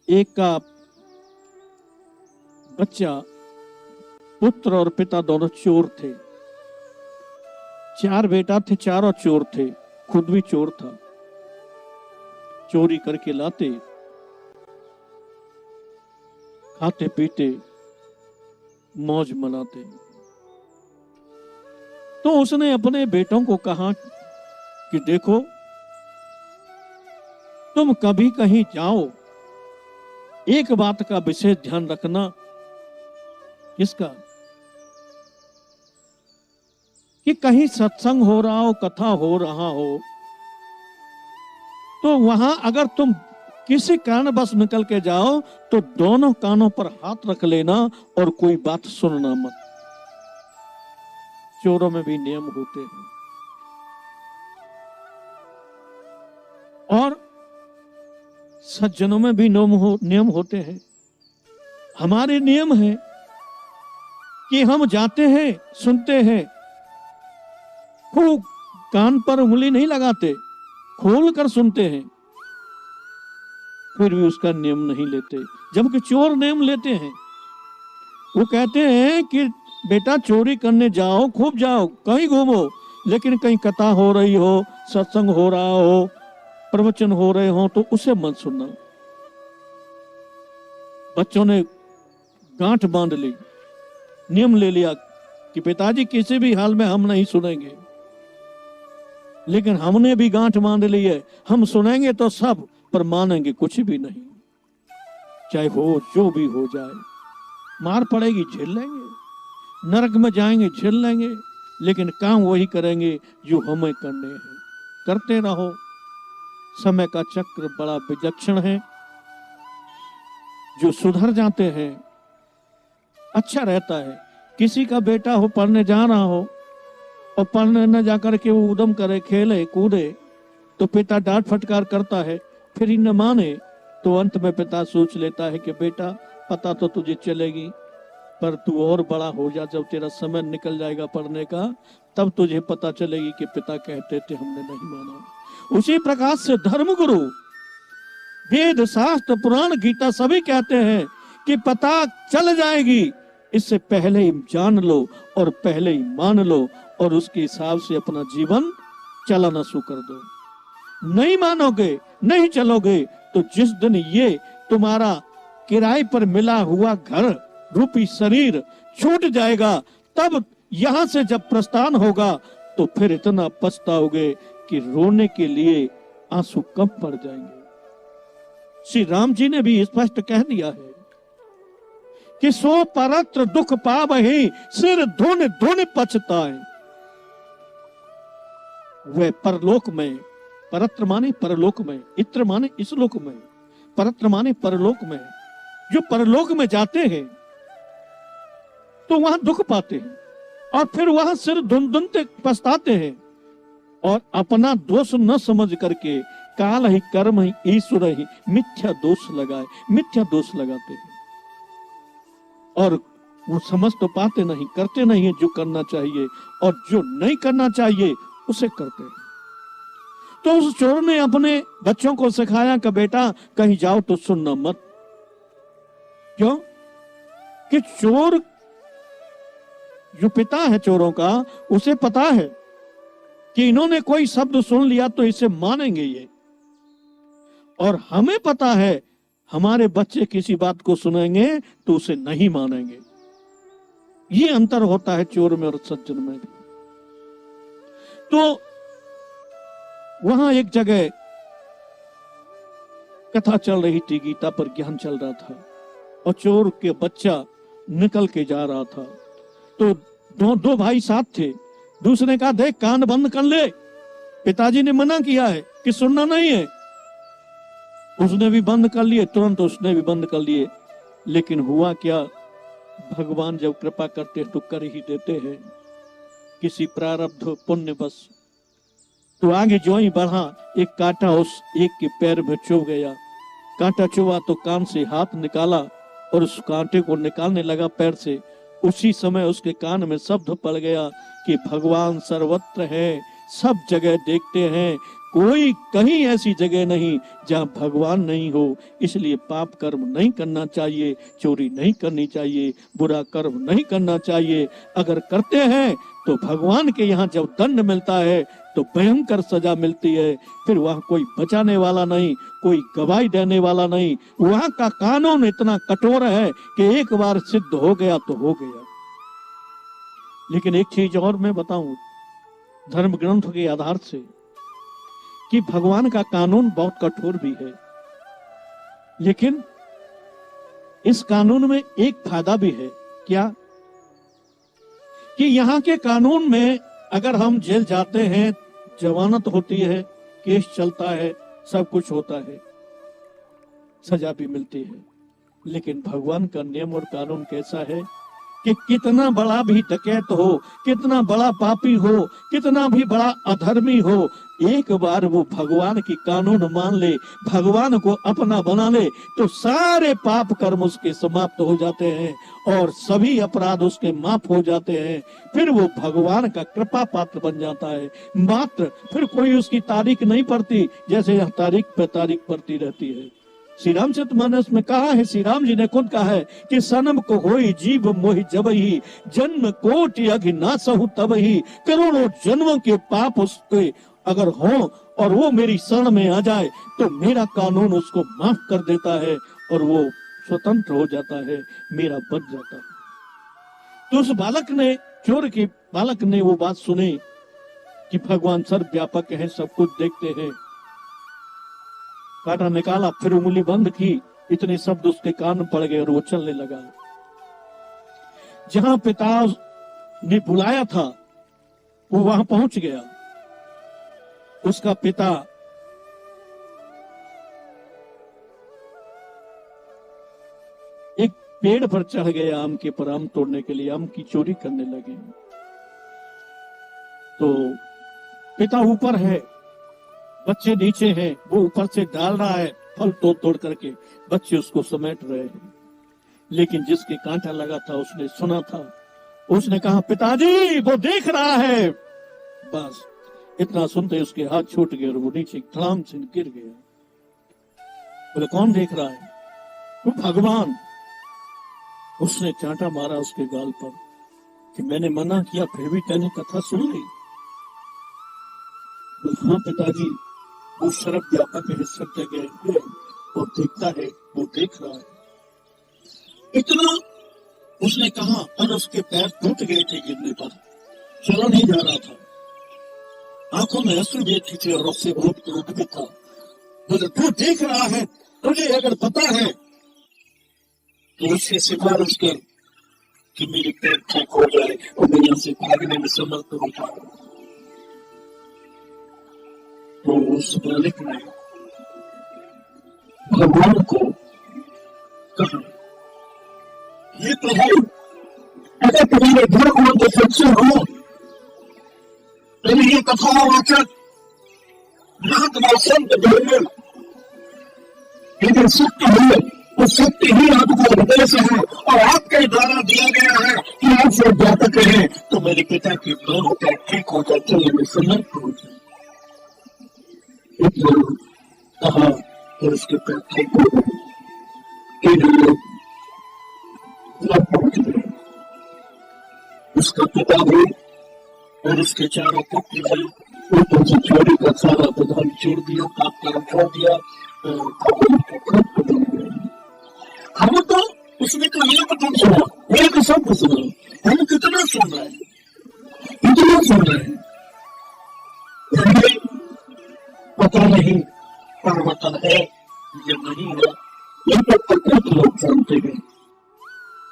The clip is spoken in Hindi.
एक का बच्चा, पुत्र और पिता दोनों चोर थे। 4 बेटा थे, चारों चोर थे, खुद भी चोर था। चोरी करके लाते, खाते पीते, मौज मनाते। तो उसने अपने बेटों को कहा कि देखो, तुम कभी कहीं जाओ, एक बात का विशेष ध्यान रखना। किसका? कि कहीं सत्संग हो रहा हो, कथा हो रहा हो, तो वहां अगर तुम किसी कारणवश निकल के जाओ तो दोनों कानों पर हाथ रख लेना और कोई बात सुनना मत। चोरों में भी नियम होते हैं और सज्जनों में भी नियम होते हैं। हमारे नियम है कि हम जाते हैं, सुनते हैं, खूब कान पर उंगली नहीं लगाते, खोल कर सुनते हैं, फिर भी उसका नियम नहीं लेते। जबकि चोर नियम लेते हैं। वो कहते हैं कि बेटा चोरी करने जाओ, खूब जाओ, कहीं घूमो, लेकिन कहीं कथा हो रही हो, सत्संग हो रहा हो, प्रवचन हो रहे हो तो उसे मत सुनना। बच्चों ने गांठ बांध ली, नियम ले लिया कि पिताजी किसी भी हाल में हम नहीं सुनेंगे। लेकिन हमने भी गांठ बांध ली है, हम सुनेंगे तो सब, पर मानेंगे कुछ भी नहीं। चाहे हो जो भी हो जाए, मार पड़ेगी झेल लेंगे, नरक में जाएंगे झेल लेंगे, लेकिन काम वही करेंगे जो हमें करने हैं। करते रहो। समय का चक्र बड़ा विलक्षण है। जो सुधर जाते हैं अच्छा रहता है। किसी का बेटा हो, पढ़ने जा रहा हो और पढ़ने न जाकर के वो उदम करे, खेले कूदे, तो पिता डांट फटकार करता है, फिर ही न माने तो अंत में पिता सोच लेता है कि बेटा पता तो तुझे चलेगी, पर तू और बड़ा हो जा, जब तेरा समय निकल जाएगा पढ़ने का, तब तुझे पता चलेगी कि पिता कहते थे हमने नहीं माना। उसी प्रकार से धर्मगुरु, वेद, शास्त्र, पुराण, गीता सभी कहते हैं कि पता चल जाएगी, इससे पहले ही जान लो और पहले ही मान लो और उसके हिसाब से अपना जीवन चलाना शुरू कर दो। नहीं मानोगे, नहीं चलोगे, तो जिस दिन ये तुम्हारा किराए पर मिला हुआ घर रूपी शरीर छूट जाएगा, तब यहां से जब प्रस्थान होगा तो फिर इतना पछताओगे कि रोने के लिए आंसू कब पड़ जाएंगे। श्री राम जी ने भी स्पष्ट कह दिया है कि सो परत्र दुख पावहि, सिर धुन धुन पछताए। वह परलोक में, परत्र माने परलोक में, इत्र माने इस लोक में, परत्र माने परलोक में, जो परलोक में जाते हैं तो वहां दुख पाते हैं और फिर वहां सिर धुन धुन पछताते हैं और अपना दोष न समझ करके काल ही कर्म ही ईश्वर ही मिथ्या दोष लगाते हैं और वो समझ तो पाते नहीं, करते नहीं है जो करना चाहिए, और जो नहीं करना चाहिए उसे करते हैं। तो उस चोर ने अपने बच्चों को सिखाया कि बेटा कहीं जाओ तो सुनना मत। क्यों? कि चोर, जो पिता है चोरों का, उसे पता है कि इन्होंने कोई शब्द सुन लिया तो इसे मानेंगे ये, और हमें पता है हमारे बच्चे किसी बात को सुनेंगे तो उसे नहीं मानेंगे। ये अंतर होता है चोर में और सज्जन में भी। तो वहां एक जगह कथा चल रही थी, गीता पर ज्ञान चल रहा था और चोर के बच्चा निकल के जा रहा था। तो दो भाई साथ थे। दूसरे कहा देख कान बंद कर ले, पिताजी ने मना किया है कि सुनना नहीं है। उसने भी बंद कर लिए, तुरंत उसने भी बंद कर लिए। लेकिन हुआ क्या, भगवान जब कृपा करते तो कर ही देते हैं, किसी प्रारब्ध पुण्य बस। तो आगे जो ही बढ़ा, एक कांटा उस एक के पैर में चुभ गया। कांटा चुभा तो कान से हाथ निकाला और उस कांटे को निकालने लगा पैर से। उसी समय उसके कान में शब्द पड़ गया कि भगवान सर्वत्र है, सब जगह देखते हैं, कोई कहीं ऐसी जगह नहीं जहां भगवान नहीं हो। इसलिए पाप कर्म नहीं करना चाहिए, चोरी नहीं करनी चाहिए, बुरा कर्म नहीं करना चाहिए। अगर करते हैं तो भगवान के यहाँ जब दंड मिलता है तो भयंकर सजा मिलती है। फिर वहां कोई बचाने वाला नहीं, कोई गवाही देने वाला नहीं। वहां का कानून इतना कठोर है कि एक बार सिद्ध हो गया तो हो गया। लेकिन एक चीज और मैं बताऊं धर्म ग्रंथ के आधार से कि भगवान का कानून बहुत कठोर भी है, लेकिन इस कानून में एक फायदा भी है। क्या? कि यहाँ के कानून में अगर हम जेल जाते हैं, जमानत होती है, केस चलता है, सब कुछ होता है, सजा भी मिलती है। लेकिन भगवान का नियम और कानून कैसा है कि कितना बड़ा भी डकैत हो, कितना बड़ा पापी हो, कितना भी बड़ा अधर्मी हो, एक बार वो भगवान की कानून मान ले, भगवान को अपना बना ले, तो सारे पाप कर्म उसके समाप्त हो जाते हैं और सभी अपराध उसके माफ हो जाते हैं। फिर वो भगवान का कृपा पात्र बन जाता है। मात्र फिर कोई उसकी तारीख नहीं पड़ती, जैसे यह तारीख पे तारीख पड़ती रहती है। श्री रामचरितमानस में कहा है, श्री राम जी ने खुद कहा है कि सनम को होई जीव मोहि जब ही, जन्म कोटि अघि ना सहु तब ही। करोड़ों जन्मों के पाप उसके अगर हो और वो मेरी शरण में आ जाए तो मेरा कानून उसको माफ कर देता है और वो स्वतंत्र हो जाता है, मेरा बच जाता है। तो उस बालक ने, चोर के बालक ने वो बात सुनी कि भगवान सर्वव्यापक है, सब कुछ देखते हैं। कांटा निकाला, फिर उंगली बंद की, इतने शब्द उसके कान पड़ गए और वो चलने लगा। जहां पिता ने बुलाया था वो वहां पहुंच गया। उसका पिता एक पेड़ पर चढ़ गया आम के पर, आम तोड़ने के लिए, आम की चोरी करने लगे। तो पिता ऊपर है, बच्चे नीचे हैं, वो ऊपर से डाल रहा है फल तोड़ तोड़ करके, बच्चे उसको समेट रहे हैं। लेकिन जिसके कांटा लगा था उसने सुना था, उसने कहा पिताजी वो देख रहा है। बस इतना सुनते उसके हाथ छूट गए और वो नीचे धड़ाम से गिर गया। बोले कौन देख रहा है? वो भगवान। उसने चांटा मारा उसके गाल पर कि मैंने मना किया फिर भी तेने कथा सुन ली। हाँ पिताजी, वो सर्वव्यापक है, सब जगह है, वो देखता है, वो देख रहा है। इतना उसने कहा और उसके पैर टूट गए थे गिरने पर, चला नहीं जा रहा था, आंखों में आंसू देखी थी और उससे बहुत क्रोध भी था। बोले तू देख रहा है, तुझे अगर पता है तो उससे सिफारिश कर कि मेरे पैर ठीक हो जाए और मैं यहाँ से भागने में समर्थ हो जाऊं। तो उस बालक ने भगवान को कहा, ये तो है, अगर तुम्हारे घर को तो सच्चे हो तो ये कथा वाचक महात्मा संत धर्म, लेकिन सत्य है तो सत्य ही आपको हृदय से है और आपके द्वारा दिया गया है कि आप सर्वव्यापक रहे। तो मेरे पिता की दोनों पैर ठीक हो जाए, चलिए मैं समर्थ हो जाए। कहा और उसके पैर ठीक हो गए। उसका पिता भी और उसके चारों पुत्र भी ऊपर से चोरी का सारा प्रधान छोड़ दिया, पाप कर्म छोड़ दिया और भगवान के भक्त बन गए। हम तो उसने तो एक तो सुना, एक शब्द सुना, हम कितना सुन रहे हैं, इतना सुन रहे हैं, पता नहीं परिवर्तन है या नहीं है, ये तो प्रत्येक लोग जानते हैं।